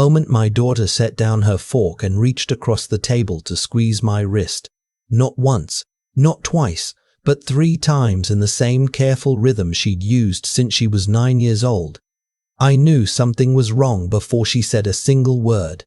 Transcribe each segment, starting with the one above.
moment my daughter set down her fork and reached across the table to squeeze my wrist. Not once, not twice, but 3 times in the same careful rhythm she'd used since she was 9 years old. I knew something was wrong before she said a single word.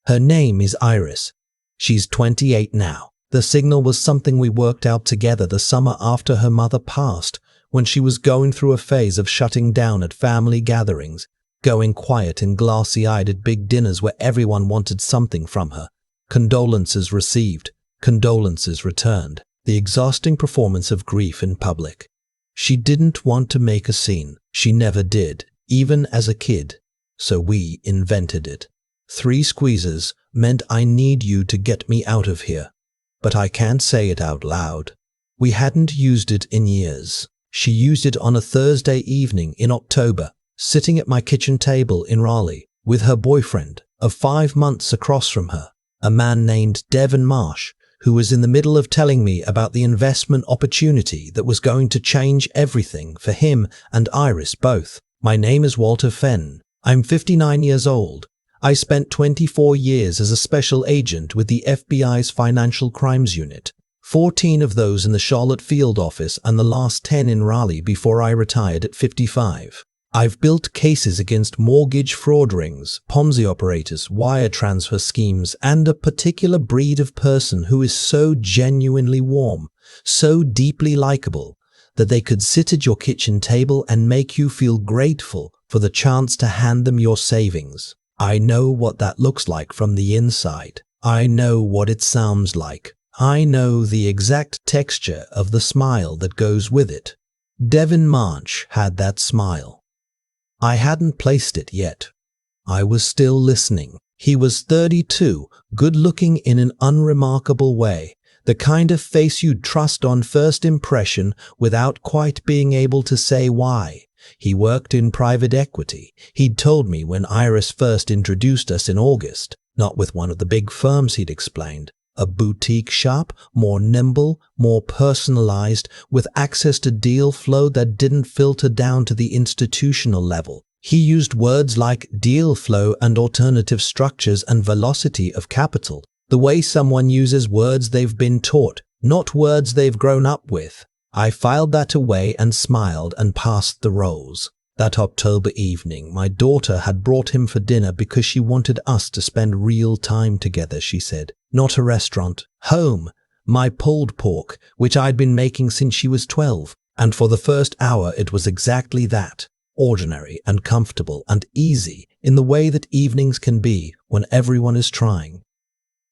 Her name is Iris. She's 28 now. The signal was something we worked out together the summer after her mother passed, when she was going through a phase of shutting down at family gatherings, going quiet and glassy-eyed at big dinners where everyone wanted something from her. Condolences received, condolences returned. The exhausting performance of grief in public. She didn't want to make a scene. She never did, even as a kid. So we invented it. 3 squeezes meant I need you to get me out of here. But I can't say it out loud. We hadn't used it in years. She used it on a Thursday evening in October, sitting at my kitchen table in Raleigh, with her boyfriend, of 5 months across from her, a man named Devin Marsh, who was in the middle of telling me about the investment opportunity that was going to change everything for him and Iris both. My name is Walter Fenn. I'm 59 years old. I spent 24 years as a special agent with the FBI's Financial Crimes Unit, 14 of those in the Charlotte field office and the last 10 in Raleigh before I retired at 55. I've built cases against mortgage fraud rings, Ponzi operators, wire transfer schemes, and a particular breed of person who is so genuinely warm, so deeply likable, that they could sit at your kitchen table and make you feel grateful for the chance to hand them your savings. I know what that looks like from the inside. I know what it sounds like. I know the exact texture of the smile that goes with it. Devin Marsh had that smile. I hadn't placed it yet. I was still listening. He was 32, good-looking in an unremarkable way, the kind of face you'd trust on first impression without quite being able to say why. He worked in private equity. He'd told me when Iris first introduced us in August, not with one of the big firms, he'd explained. A boutique shop, more nimble, more personalized, with access to deal flow that didn't filter down to the institutional level. He used words like deal flow and alternative structures and velocity of capital, the way someone uses words they've been taught, not words they've grown up with. I filed that away and smiled and passed the rolls. That October evening, my daughter had brought him for dinner because she wanted us to spend real time together, she said. Not a restaurant. Home. My pulled pork, which I'd been making since she was 12. And for the first hour it was exactly that. Ordinary and comfortable and easy in the way that evenings can be when everyone is trying.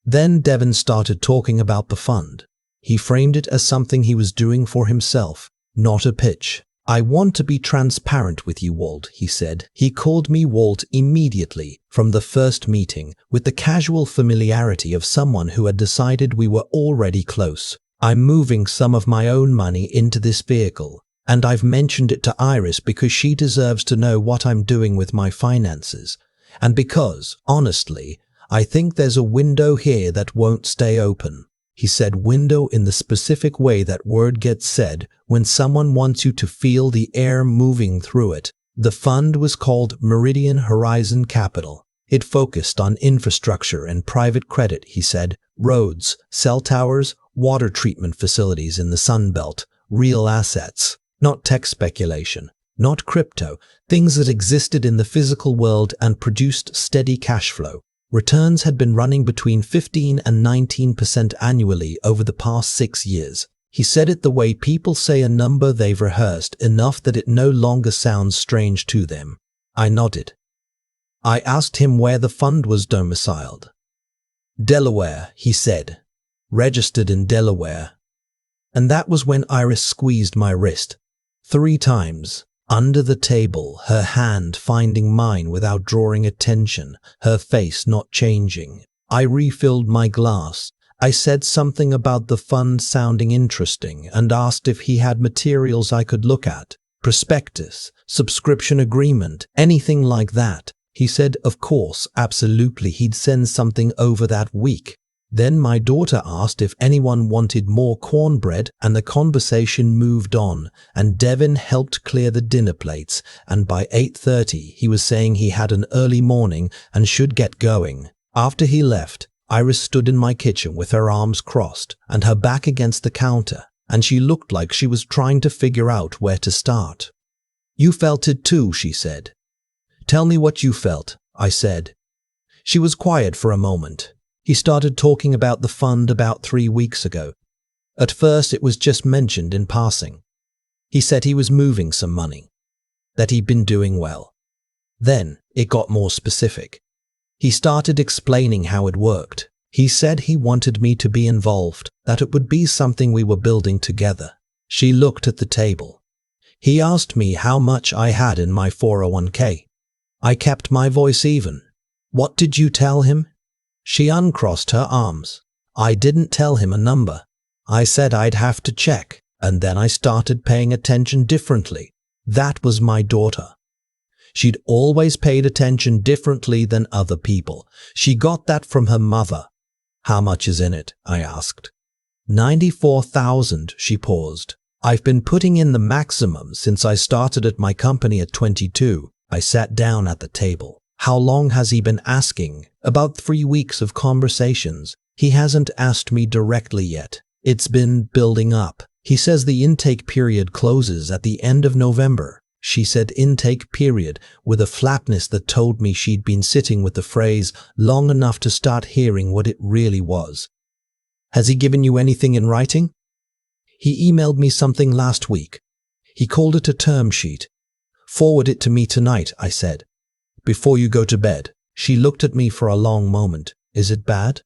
Then Devin started talking about the fund. He framed it as something he was doing for himself, not a pitch. I want to be transparent with you, Walt, he said. He called me Walt immediately from the first meeting, with the casual familiarity of someone who had decided we were already close. I'm moving some of my own money into this vehicle, and I've mentioned it to Iris because she deserves to know what I'm doing with my finances, and because, honestly, I think there's a window here that won't stay open. He said window in the specific way that word gets said when someone wants you to feel the air moving through it. The fund was called Meridian Horizon Capital. It focused on infrastructure and private credit, he said, roads, cell towers, water treatment facilities in the Sun Belt, real assets, not tech speculation, not crypto, things that existed in the physical world and produced steady cash flow. Returns had been running between 15% and 19% annually over the past 6 years. He said it the way people say a number they've rehearsed enough that it no longer sounds strange to them. I nodded. I asked him where the fund was domiciled. Delaware, he said. Registered in Delaware. And that was when Iris squeezed my wrist. 3 times. Under the table, her hand finding mine without drawing attention, her face not changing. I refilled my glass. I said something about the fund sounding interesting and asked if he had materials I could look at. Prospectus, subscription agreement, anything like that. He said, of course, absolutely, he'd send something over that week. Then my daughter asked if anyone wanted more cornbread, and the conversation moved on, and Devin helped clear the dinner plates, and by 8:30 he was saying he had an early morning and should get going. After he left, Iris stood in my kitchen with her arms crossed and her back against the counter, and she looked like she was trying to figure out where to start. "You felt it too," she said. "Tell me what you felt," I said. She was quiet for a moment. He started talking about the fund about 3 weeks ago. At first it was just mentioned in passing. He said he was moving some money, that he'd been doing well. Then it got more specific. He started explaining how it worked. He said he wanted me to be involved, that it would be something we were building together. She looked at the table. He asked me how much I had in my 401k. I kept my voice even. "What did you tell him?" She uncrossed her arms. "I didn't tell him a number. I said I'd have to check, and then I started paying attention differently." That was my daughter. She'd always paid attention differently than other people. She got that from her mother. "How much is in it?" I asked. 94,000, she paused. "I've been putting in the maximum since I started at my company at 22. I sat down at the table. "How long has he been asking?" "About 3 weeks of conversations. He hasn't asked me directly yet. It's been building up. He says the intake period closes at the end of November." She said intake period with a flatness that told me she'd been sitting with the phrase long enough to start hearing what it really was. "Has he given you anything in writing?" "He emailed me something last week. He called it a term sheet." "Forward it to me tonight," I said. "Before you go to bed." She looked at me for a long moment. "Is it bad?"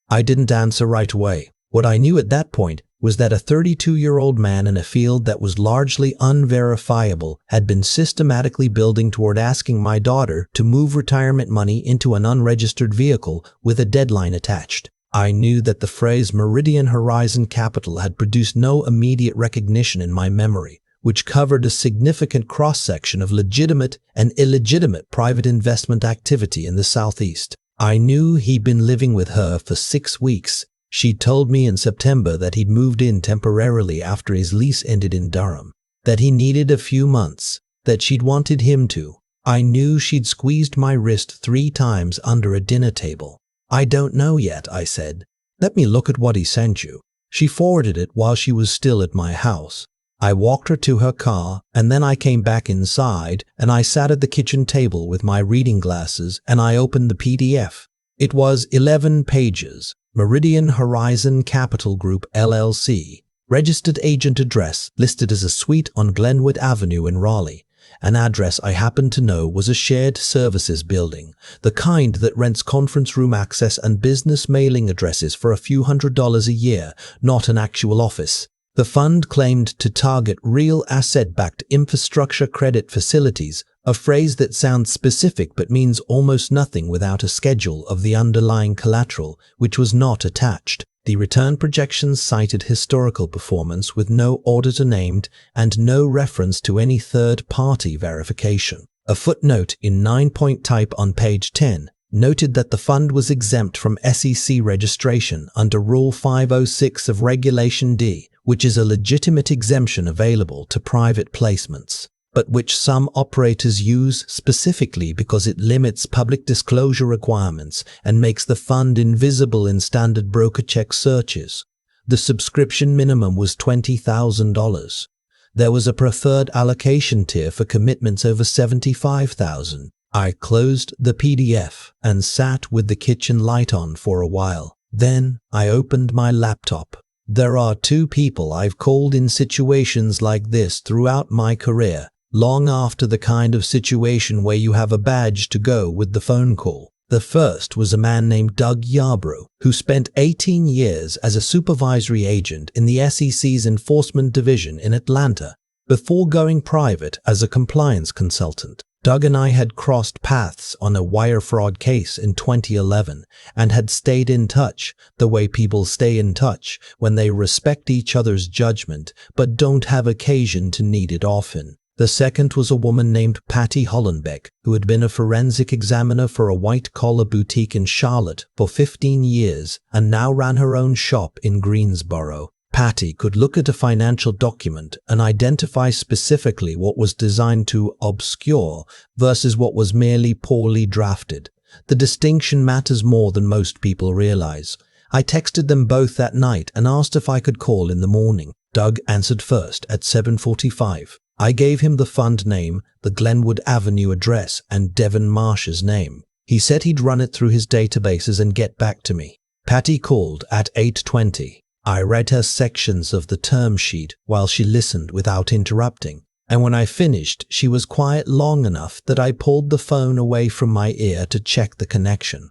I didn't answer right away. What I knew at that point was that a 32-year-old man in a field that was largely unverifiable had been systematically building toward asking my daughter to move retirement money into an unregistered vehicle with a deadline attached. I knew that the phrase Meridian Horizon Capital had produced no immediate recognition in my memory, which covered a significant cross-section of legitimate and illegitimate private investment activity in the Southeast. I knew he'd been living with her for 6 weeks. She'd told me in September that he'd moved in temporarily after his lease ended in Durham, that he needed a few months, that she'd wanted him to. I knew she'd squeezed my wrist 3 times under a dinner table. "I don't know yet," I said. "Let me look at what he sent you." She forwarded it while she was still at my house. I walked her to her car, and then I came back inside, and I sat at the kitchen table with my reading glasses, and I opened the PDF. It was 11 pages. Meridian Horizon Capital Group LLC, registered agent address listed as a suite on Glenwood Avenue in Raleigh. An address I happened to know was a shared services building, the kind that rents conference room access and business mailing addresses for a few $100s a year, not an actual office. The fund claimed to target real asset-backed infrastructure credit facilities, a phrase that sounds specific but means almost nothing without a schedule of the underlying collateral, which was not attached. The return projections cited historical performance with no auditor named and no reference to any third-party verification. A footnote in 9-point type on page 10 noted that the fund was exempt from SEC registration under Rule 506 of Regulation D, which is a legitimate exemption available to private placements, but which some operators use specifically because it limits public disclosure requirements and makes the fund invisible in standard broker check searches. The subscription minimum was $20,000. There was a preferred allocation tier for commitments over $75,000. I closed the PDF and sat with the kitchen light on for a while. Then I opened my laptop. There are 2 people I've called in situations like this throughout my career, long after the kind of situation where you have a badge to go with the phone call. The first was a man named Doug Yarbrough, who spent 18 years as a supervisory agent in the SEC's Enforcement Division in Atlanta, before going private as a compliance consultant. Doug and I had crossed paths on a wire fraud case in 2011 and had stayed in touch the way people stay in touch when they respect each other's judgment but don't have occasion to need it often. The second was a woman named Patty Hollenbeck, who had been a forensic examiner for a white-collar boutique in Charlotte for 15 years and now ran her own shop in Greensboro. Patty could look at a financial document and identify specifically what was designed to obscure versus what was merely poorly drafted. The distinction matters more than most people realize. I texted them both that night and asked if I could call in the morning. Doug answered first at 7:45. I gave him the fund name, the Glenwood Avenue address, and Devon Marsh's name. He said he'd run it through his databases and get back to me. Patty called at 8:20. I read her sections of the term sheet while she listened without interrupting, and when I finished, she was quiet long enough that I pulled the phone away from my ear to check the connection.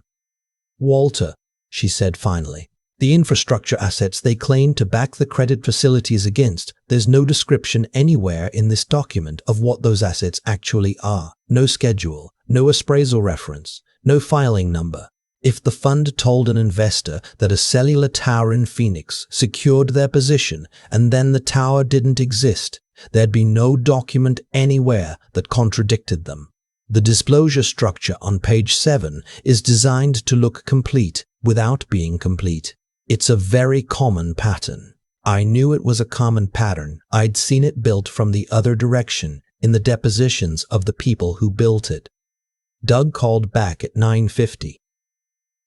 "Walter," she said finally, "the infrastructure assets they claim to back the credit facilities against, there's no description anywhere in this document of what those assets actually are. No schedule, no appraisal reference, no filing number. If the fund told an investor that a cellular tower in Phoenix secured their position and then the tower didn't exist, there'd be no document anywhere that contradicted them. The disclosure structure on page 7 is designed to look complete without being complete. It's a very common pattern." I knew it was a common pattern. I'd seen it built from the other direction in the depositions of the people who built it. Doug called back at 9:50.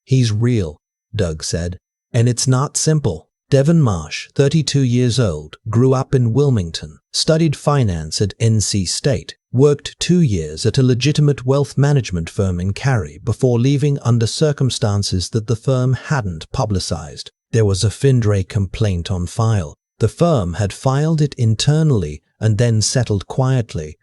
"He's real," Doug said, "and it's not simple." Devon Marsh, 32 years old, grew up in Wilmington, studied finance at NC State, worked 2 years at a legitimate wealth management firm in Cary before leaving under circumstances that the firm hadn't publicized. There was a FINRA complaint on file. The firm had filed it internally and then settled quietly.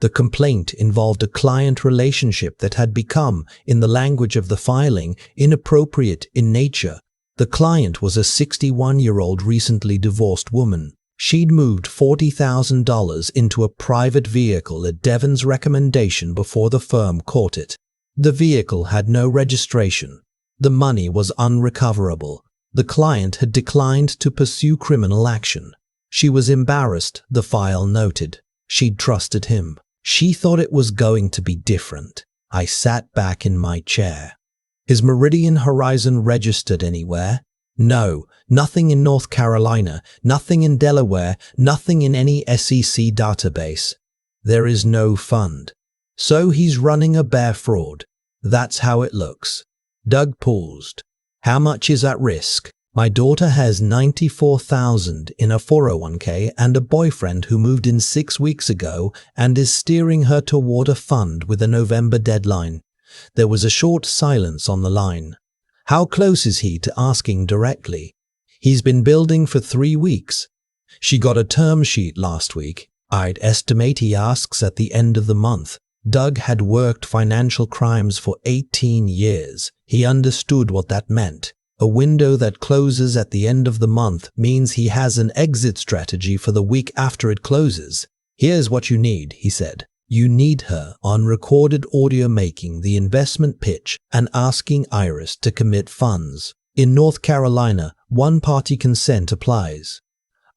The complaint involved a client relationship that had become, in the language of the filing, inappropriate in nature. The client was a 61-year-old recently divorced woman. She'd moved $40,000 into a private vehicle at Devon's recommendation before the firm caught it. The vehicle had no registration. The money was unrecoverable. The client had declined to pursue criminal action. She was embarrassed, the file noted. She'd trusted him. She thought it was going to be different. I sat back in my chair. "Is Meridian Horizon registered anywhere?" "No, nothing in North Carolina, nothing in Delaware, nothing in any SEC database. There is no fund. So he's running a bare fraud. That's how it looks." Doug paused. "How much is at risk?" "My daughter has $94,000 in a 401k and a boyfriend who moved in 6 weeks ago and is steering her toward a fund with a November deadline." There was a short silence on the line. "How close is he to asking directly?" "He's been building for 3 weeks. She got a term sheet last week. I'd estimate he asks at the end of the month." Doug had worked financial crimes for 18 years. He understood what that meant. A window that closes at the end of the month means he has an exit strategy for the week after it closes. "Here's what you need," he said. "You need her on recorded audio making the investment pitch and asking Iris to commit funds. In North Carolina, one-party consent applies.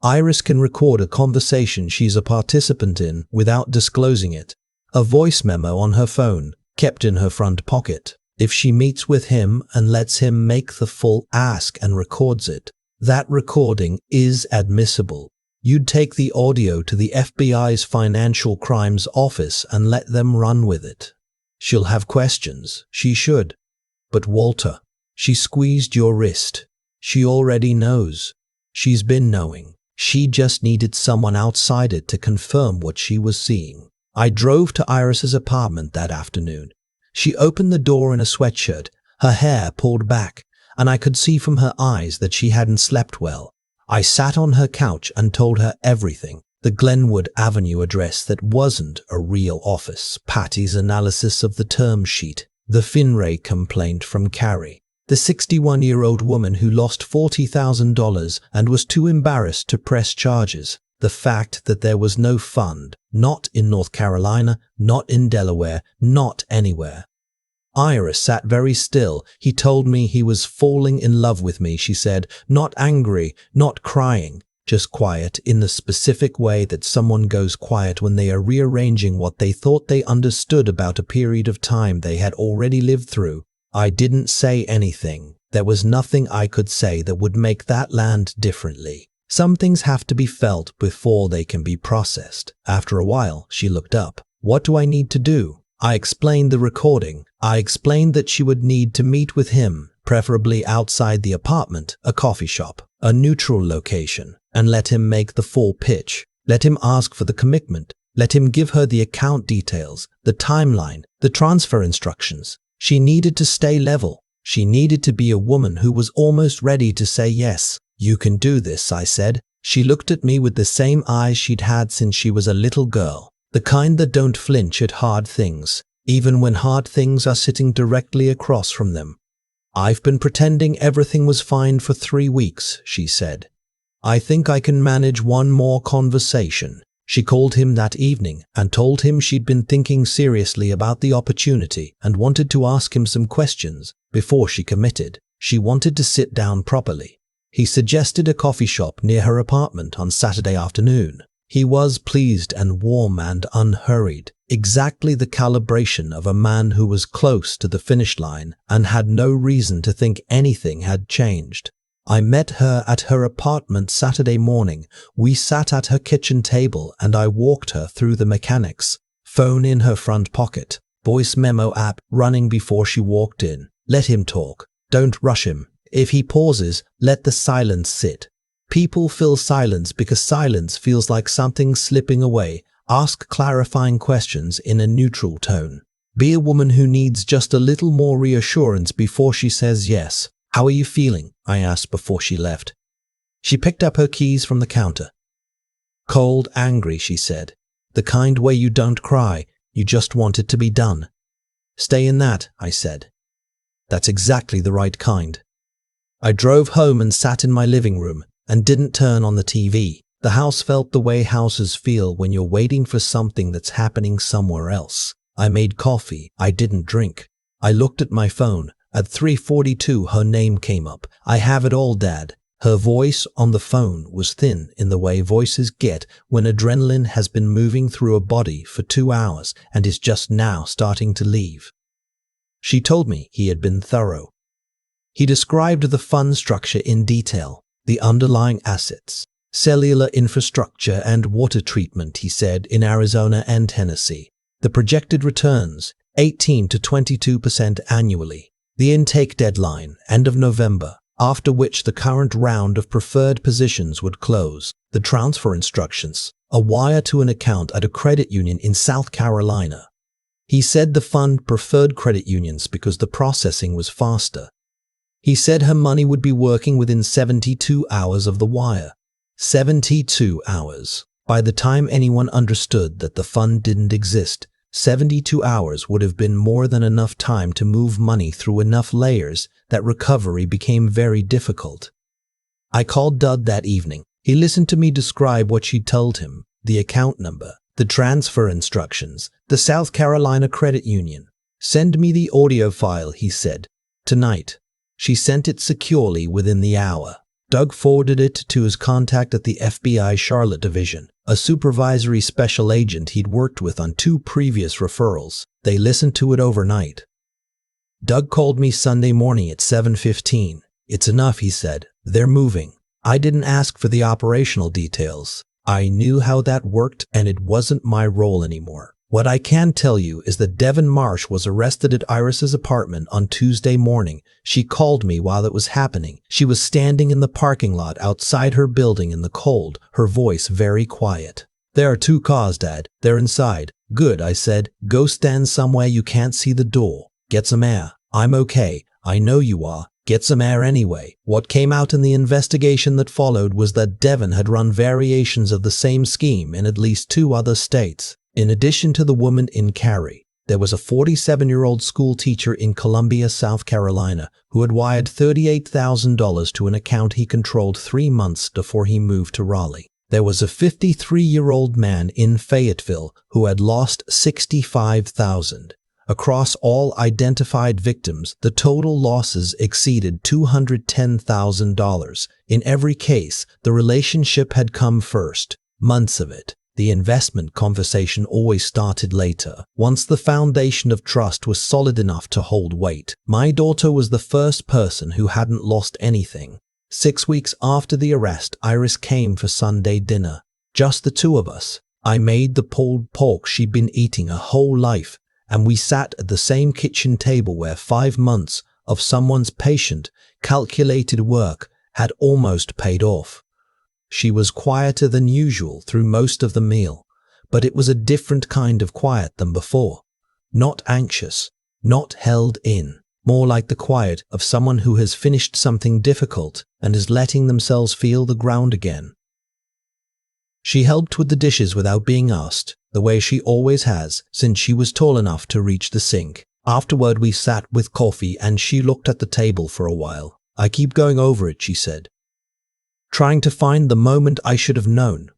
Iris can record a conversation she's a participant in without disclosing it. A voice memo on her phone, kept in her front pocket. If she meets with him and lets him make the full ask and records it, that recording is admissible. You'd take the audio to the FBI's Financial Crimes Office and let them run with it. She'll have questions. She should. But Walter, she squeezed your wrist. She already knows. She's been knowing. She just needed someone outside it to confirm what she was seeing." I drove to Iris's apartment that afternoon. She opened the door in a sweatshirt, her hair pulled back, and I could see from her eyes that she hadn't slept well. I sat on her couch and told her everything. The Glenwood Avenue address that wasn't a real office, Patty's analysis of the term sheet, the FINRA complaint from Cary, the 61-year-old woman who lost $40,000 and was too embarrassed to press charges, the fact that there was no fund, not in North Carolina, not in Delaware, not anywhere. Iris sat very still. "He told me he was falling in love with me," she said, "not angry, not crying, just quiet in the specific way that someone goes quiet when they are rearranging what they thought they understood about a period of time they had already lived through. I didn't say anything. There was nothing I could say that would make that land differently. Some things have to be felt before they can be processed. After a while, she looked up. What do I need to do? I explained the recording. I explained that she would need to meet with him, preferably outside the apartment, a coffee shop, a neutral location, and let him make the full pitch. Let him ask for the commitment. Let him give her the account details, the timeline, the transfer instructions. She needed to stay level. She needed to be a woman who was almost ready to say yes. You can do this, I said. She looked at me with the same eyes she'd had since she was a little girl. The kind that don't flinch at hard things, even when hard things are sitting directly across from them. I've been pretending everything was fine for 3 weeks, she said. I think I can manage one more conversation. She called him that evening and told him she'd been thinking seriously about the opportunity and wanted to ask him some questions before she committed. She wanted to sit down properly. He suggested a coffee shop near her apartment on Saturday afternoon. He was pleased and warm and unhurried, exactly the calibration of a man who was close to the finish line and had no reason to think anything had changed. I met her at her apartment Saturday morning. We sat at her kitchen table and I walked her through the mechanics. Phone in her front pocket, voice memo app running before she walked in. Let him talk. Don't rush him. If he pauses, let the silence sit. People fill silence because silence feels like something slipping away. Ask clarifying questions in a neutral tone. Be a woman who needs just a little more reassurance before she says yes. How are you feeling? I asked before she left. She picked up her keys from the counter. Cold, angry, she said. The kind way you don't cry, you just want it to be done. Stay in that, I said. That's exactly the right kind. I drove home and sat in my living room and didn't turn on the TV. The house felt the way houses feel when you're waiting for something that's happening somewhere else. I made coffee. I didn't drink. I looked at my phone. At 3:42, her name came up. I have it all, Dad. Her voice on the phone was thin in the way voices get when adrenaline has been moving through a body for 2 hours and is just now starting to leave. She told me he had been thorough. He described the fund structure in detail, the underlying assets, cellular infrastructure and water treatment, he said, in Arizona and Tennessee. The projected returns, 18 to 22% annually. The intake deadline, end of November, after which the current round of preferred positions would close. The transfer instructions, a wire to an account at a credit union in South Carolina. He said the fund preferred credit unions because the processing was faster. He said her money would be working within 72 hours of the wire. 72 hours. By the time anyone understood that the fund didn't exist, 72 hours would have been more than enough time to move money through enough layers that recovery became very difficult. I called Dud that evening. He listened to me describe what she'd told him, the account number, the transfer instructions, the South Carolina credit union. Send me the audio file, he said. Tonight. She sent it securely within the hour. Doug forwarded it to his contact at the FBI Charlotte Division, a supervisory special agent he'd worked with on 2 previous referrals. They listened to it overnight. Doug called me Sunday morning at 7:15. It's enough, he said. They're moving. I didn't ask for the operational details. I knew how that worked and it wasn't my role anymore. What I can tell you is that Devin Marsh was arrested at Iris's apartment on Tuesday morning. She called me while it was happening. She was standing in the parking lot outside her building in the cold, her voice very quiet. There are 2 cars, Dad. They're inside. Good, I said. Go stand somewhere you can't see the door. Get some air. I'm okay. I know you are. Get some air anyway. What came out in the investigation that followed was that Devin had run variations of the same scheme in at least 2 other states. In addition to the woman in Cary, there was a 47-year-old school teacher in Columbia, South Carolina, who had wired $38,000 to an account he controlled 3 months before he moved to Raleigh. There was a 53-year-old man in Fayetteville who had lost $65,000. Across all identified victims, the total losses exceeded $210,000. In every case, the relationship had come first. Months of it. The investment conversation always started later, once the foundation of trust was solid enough to hold weight. My daughter was the first person who hadn't lost anything. 6 weeks after the arrest, Iris came for Sunday dinner. Just the two of us. I made the pulled pork she'd been eating her whole life, and we sat at the same kitchen table where 5 months of someone's patient, calculated work had almost paid off. She was quieter than usual through most of the meal, but it was a different kind of quiet than before. Not anxious, not held in, more like the quiet of someone who has finished something difficult and is letting themselves feel the ground again. She helped with the dishes without being asked, the way she always has since she was tall enough to reach the sink. Afterward, we sat with coffee and she looked at the table for a while. "I keep going over it," she said, "trying to find the moment I should have known."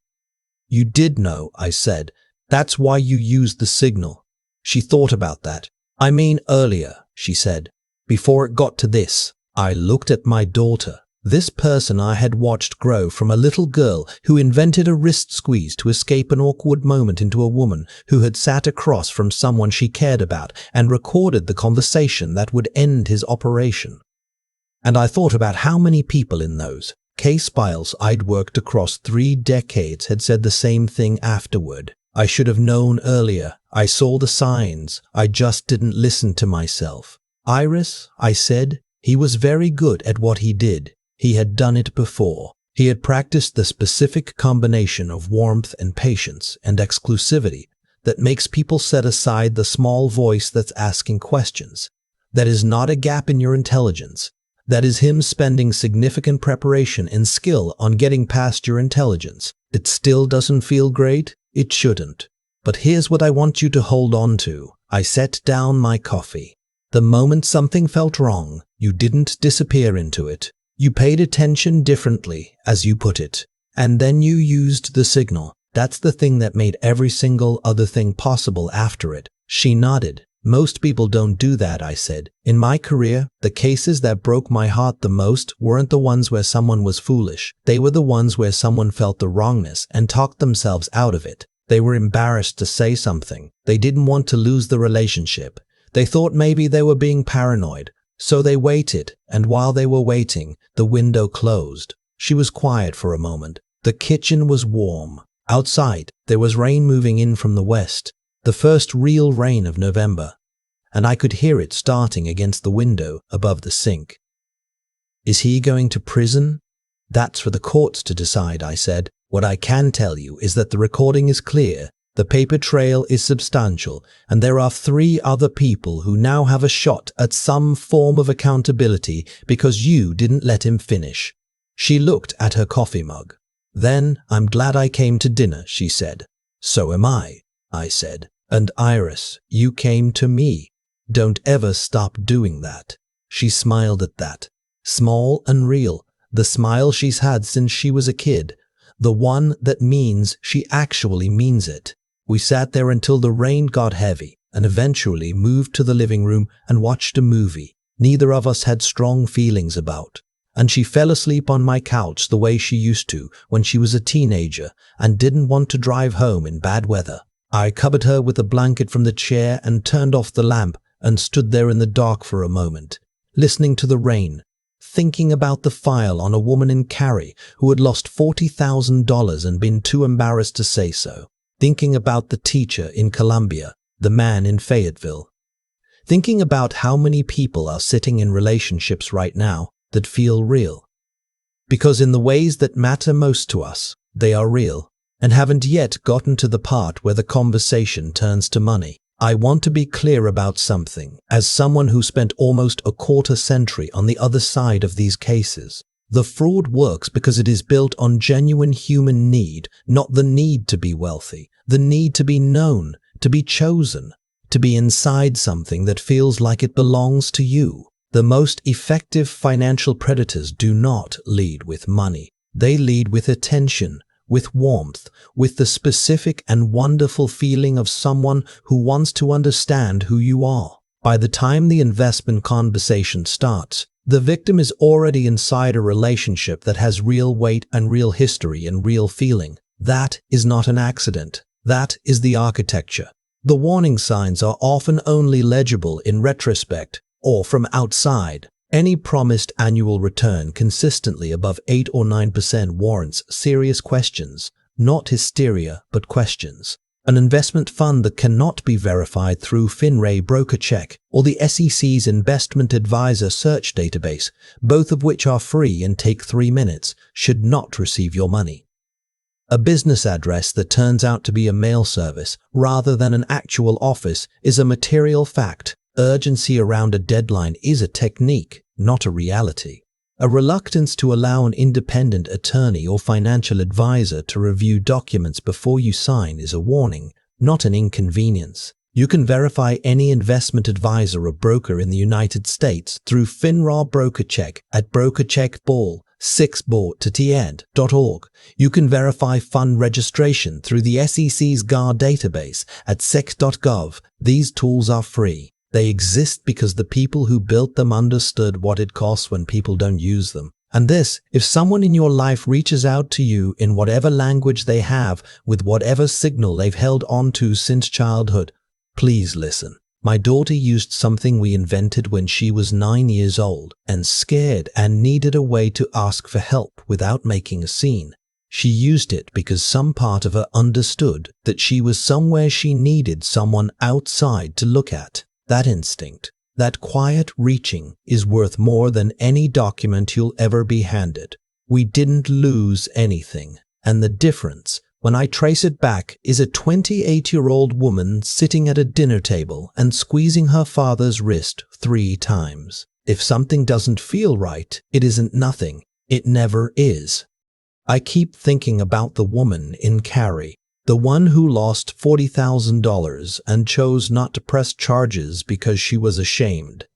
"You did know," I said. "That's why you used the signal." She thought about that. "I mean earlier," she said, "before it got to this." I looked at my daughter. This person I had watched grow from a little girl who invented a wrist squeeze to escape an awkward moment into a woman who had sat across from someone she cared about and recorded the conversation that would end his operation. And I thought about how many people in those case files I'd worked across 3 decades had said the same thing afterward. "I should have known earlier. I saw the signs. I just didn't listen to myself." "Iris," I said, "he was very good at what he did. He had done it before. He had practiced the specific combination of warmth and patience and exclusivity that makes people set aside the small voice that's asking questions. That is not a gap in your intelligence. That is him spending significant preparation and skill on getting past your intelligence. It still doesn't feel great? It shouldn't. But here's what I want you to hold on to." I set down my coffee. "The moment something felt wrong, you didn't disappear into it. You paid attention differently, as you put it, and then you used the signal. That's the thing that made every single other thing possible after it." She nodded. "Most people don't do that," I said. "In my career, the cases that broke my heart the most weren't the ones where someone was foolish. They were the ones where someone felt the wrongness and talked themselves out of it. They were embarrassed to say something. They didn't want to lose the relationship. They thought maybe they were being paranoid. So they waited, and while they were waiting, the window closed." She was quiet for a moment. The kitchen was warm. Outside, there was rain moving in from the west, the first real rain of November, and I could hear it starting against the window above the sink. "Is he going to prison?" "That's for the courts to decide," I said. "What I can tell you is that the recording is clear. The paper trail is substantial, and there are 3 other people who now have a shot at some form of accountability because you didn't let him finish." She looked at her coffee mug. "Then I'm glad I came to dinner," she said. "So am I," I said. "And Iris, you came to me. Don't ever stop doing that." She smiled at that. Small and real, the smile she's had since she was a kid. The one that means she actually means it. We sat there until the rain got heavy and eventually moved to the living room and watched a movie neither of us had strong feelings about. And she fell asleep on my couch the way she used to when she was a teenager and didn't want to drive home in bad weather. I covered her with a blanket from the chair and turned off the lamp and stood there in the dark for a moment, listening to the rain, thinking about the file on a woman in Cary who had lost $40,000 and been too embarrassed to say so. Thinking about the teacher in Columbia, the man in Fayetteville. Thinking about how many people are sitting in relationships right now that feel real. Because in the ways that matter most to us, they are real, and haven't yet gotten to the part where the conversation turns to money. I want to be clear about something, as someone who spent almost a quarter century on the other side of these cases. The fraud works because it is built on genuine human need, not the need to be wealthy, the need to be known, to be chosen, to be inside something that feels like it belongs to you. The most effective financial predators do not lead with money. They lead with attention, with warmth, with the specific and wonderful feeling of someone who wants to understand who you are. By the time the investment conversation starts, the victim is already inside a relationship that has real weight and real history and real feeling. That is not an accident. That is the architecture. The warning signs are often only legible in retrospect or from outside. Any promised annual return consistently above 8 or 9% warrants serious questions, not hysteria, but questions. An investment fund that cannot be verified through FINRA broker check or the SEC's investment advisor search database, both of which are free and take 3 minutes, should not receive your money. A business address that turns out to be a mail service rather than an actual office is a material fact. Urgency around a deadline is a technique, not a reality. A reluctance to allow an independent attorney or financial advisor to review documents before you sign is a warning, not an inconvenience. You can verify any investment advisor or broker in the United States through FINRA broker check at brokercheckball6ball.org. You can verify fund registration through the SEC's GAR database at sec.gov. These tools are free. They exist because the people who built them understood what it costs when people don't use them. And this, if someone in your life reaches out to you in whatever language they have, with whatever signal they've held on to since childhood, please listen. My daughter used something we invented when she was 9 years old and scared and needed a way to ask for help without making a scene. She used it because some part of her understood that she was somewhere she needed someone outside to look at. That instinct, that quiet reaching, is worth more than any document you'll ever be handed. We didn't lose anything, and the difference, when I trace it back, is a 28-year-old woman sitting at a dinner table and squeezing her father's wrist 3 times. If something doesn't feel right, it isn't nothing. It never is. I keep thinking about the woman in Carrie. The one who lost $40,000 and chose not to press charges because she was ashamed.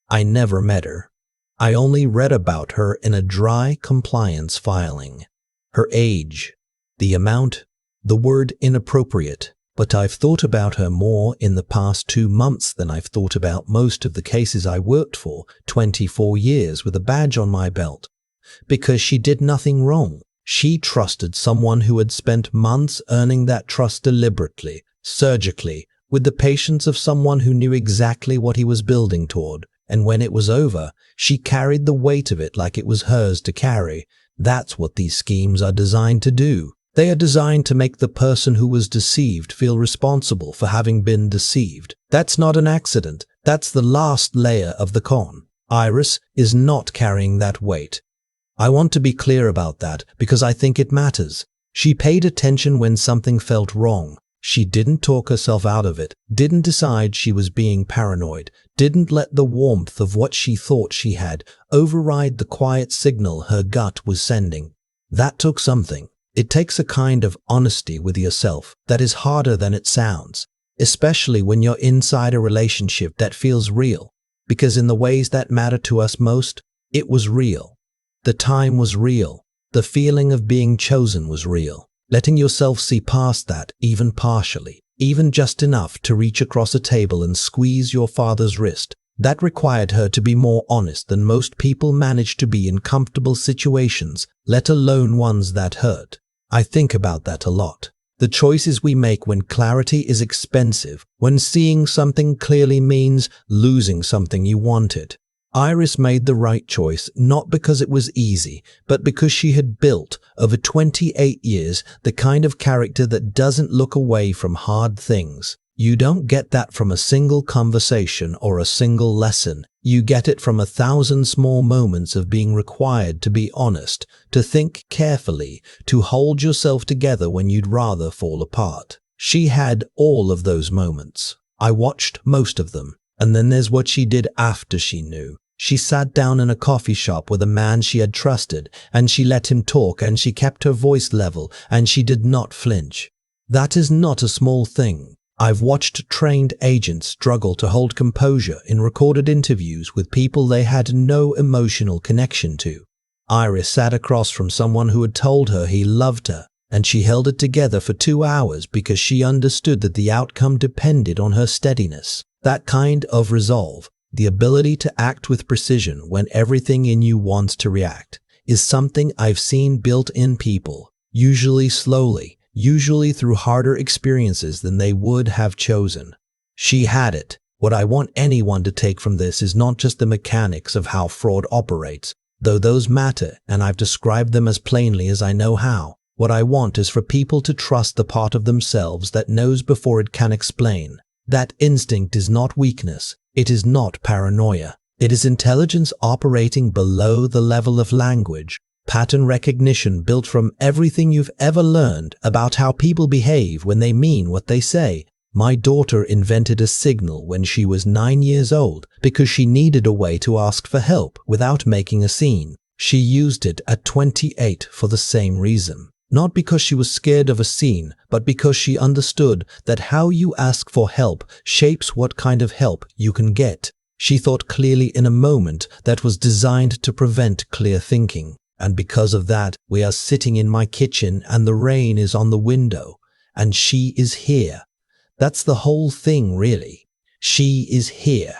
I never met her. I only read about her in a dry compliance filing. Her age, the amount, the word inappropriate. But I've thought about her more in the past 2 months than I've thought about most of the cases I worked for, 24 years with a badge on my belt. Because she did nothing wrong. She trusted someone who had spent months earning that trust deliberately, surgically, with the patience of someone who knew exactly what he was building toward. And when it was over, she carried the weight of it like it was hers to carry. That's what these schemes are designed to do. They are designed to make the person who was deceived feel responsible for having been deceived. That's not an accident. That's the last layer of the con. Iris is not carrying that weight. I want to be clear about that because I think it matters. She paid attention when something felt wrong. She didn't talk herself out of it, didn't decide she was being paranoid, didn't let the warmth of what she thought she had override the quiet signal her gut was sending. That took something. It takes a kind of honesty with yourself that is harder than it sounds, especially when you're inside a relationship that feels real, because in the ways that matter to us most, it was real. The time was real. The feeling of being chosen was real. Letting yourself see past that, even partially, even just enough to reach across a table and squeeze your father's wrist, that required her to be more honest than most people manage to be in comfortable situations, let alone ones that hurt. I think about that a lot. The choices we make when clarity is expensive, when seeing something clearly means losing something you wanted. Iris made the right choice not because it was easy, but because she had built, over 28 years, the kind of character that doesn't look away from hard things. You don't get that from a single conversation or a single lesson. You get it from 1,000 small moments of being required to be honest, to think carefully, to hold yourself together when you'd rather fall apart. She had all of those moments. I watched most of them. And then there's what she did after she knew. She sat down in a coffee shop with a man she had trusted, and she let him talk, and she kept her voice level, and she did not flinch. That is not a small thing. I've watched trained agents struggle to hold composure in recorded interviews with people they had no emotional connection to. Iris sat across from someone who had told her he loved her, and she held it together for 2 hours because she understood that the outcome depended on her steadiness. That kind of resolve, the ability to act with precision when everything in you wants to react, is something I've seen built in people, usually slowly, usually through harder experiences than they would have chosen. She had it. What I want anyone to take from this is not just the mechanics of how fraud operates, though those matter and I've described them as plainly as I know how. What I want is for people to trust the part of themselves that knows before it can explain. That instinct is not weakness. It is not paranoia. It is intelligence operating below the level of language, pattern recognition built from everything you've ever learned about how people behave when they mean what they say. My daughter invented a signal when she was 9 years old because she needed a way to ask for help without making a scene. She used it at 28 for the same reason. Not because she was scared of a scene, but because she understood that how you ask for help shapes what kind of help you can get. She thought clearly in a moment that was designed to prevent clear thinking. And because of that, we are sitting in my kitchen and the rain is on the window, and she is here. That's the whole thing, really. She is here.